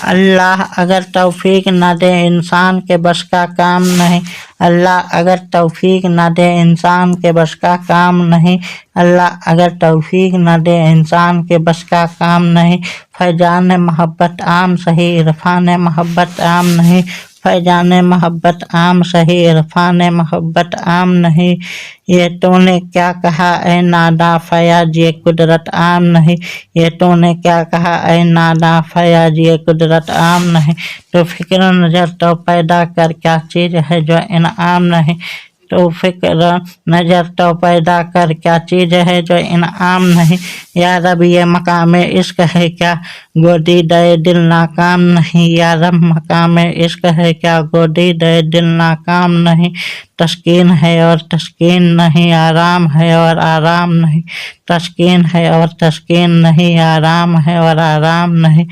अल्लाह अगर तौफीक न दे इंसान के बस का काम नहीं। अल्लाह अगर तौफीक न दे इंसान के बस का काम नहीं। अल्लाह अगर तौफीक न दे इंसान के बस का काम नहीं। फैजान मोहब्बत आम सही इरफान मोहब्बत आम नहीं। फैजान मोहब्बत आम सही इरफान मोहब्बत आम नहीं। ये तूने क्या कहा ऐ नादा फयाज ये कुदरत आम नहीं। ये तूने क्या कहा ऐ नादा फयाज ये कुदरत आम नहीं। तो फिक्र नजर तो पैदा कर क्या चीज़ है जो इनाम नहीं। तो फिक्र नजर तो पैदा कर क्या चीज़ है जो इनाम नहीं। या रब ये मकाम इश्क है क्या गोदी दे दिल नाकाम नहीं। या रब मकाम इश्क है क्या गोदी दे दिल नाकाम नहीं। तस्कीन है और तस्कीन नहीं आराम है और आराम नहीं। तस्कीन है और तस्कीन नहीं आराम है और आराम नहीं।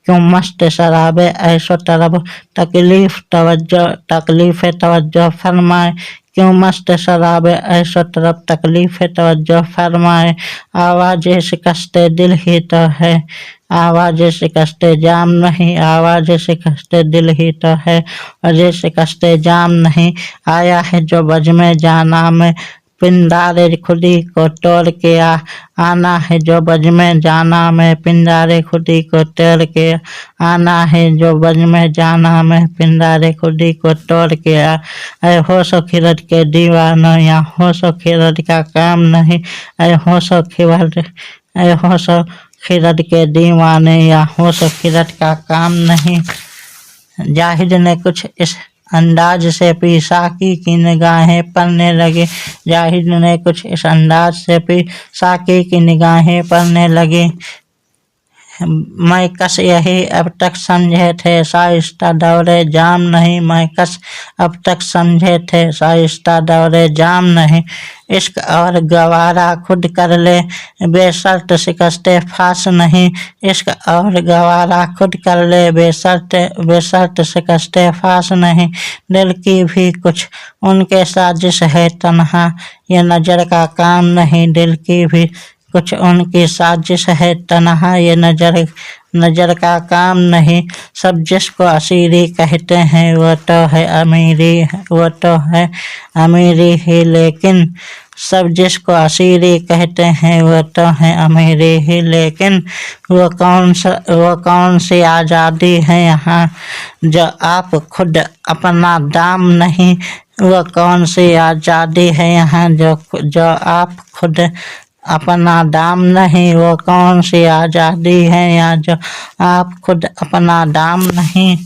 क्यों मस्त शराबे ऐशो तरब तकलीफ तवज्जो फरमाए। क्यों मस्त शराबे ऐशो तरब तकलीफ तवज्जो फरमाए। आवाज़ शिकस्त दिल ही तो है आवाज़ शिकस्त जाम नहीं। आवाज़ शिकस्त दिल ही तो है अजय शिकस्त जाम नहीं। आया है जो बज में जाना में पिंडारे खुदी को तोड़ के आना है जो बज में जाना में पिंडारे खुदी को तोड़ के आना है जो बज में जाना में पिंडारे खुदी को तोड़ के ऐ होशो खिरद के दीवानो या होशो खिरद का काम नहीं। ऐ होशो खिरद के दीवाने या होशो खिरद का काम नहीं। जाहिद ने कुछ इस अंदाज से पी साकी की निगाहें पड़ने लगी। जाहिद ने कुछ इस अंदाज से पी साकी की निगाहें पड़ने लगी। मैं कस यही अब तक समझे थे शाइस्ता दौरे जाम नहीं। मैं कस अब तक समझे थे शाइस्ता दौरे जाम नहीं। इश्क और गवारा खुद कर ले बेशर्त शिकस्ते फास नहीं। इश्क और गवारा खुद कर ले बेशर्त शिकस्ते फास नहीं। दिल की भी कुछ उनके साजिश है तन्हा ये नज़र का काम नहीं। दिल की भी कुछ उनकी साजिश है तन्हा ये नजर का काम नहीं। सब जिसको असीरी कहते हैं वो तो है अमीरी ही लेकिन सब जिसको असीरी कहते हैं वो तो है अमीरी ही लेकिन वो कौन सी आज़ादी है यहाँ जो आप खुद अपना दाम नहीं। वो कौन सी आज़ादी है यहाँ जो आप खुद अपना दाम नहीं। वो कौन सी आज़ादी है यहाँ जो आप खुद अपना दाम नहीं।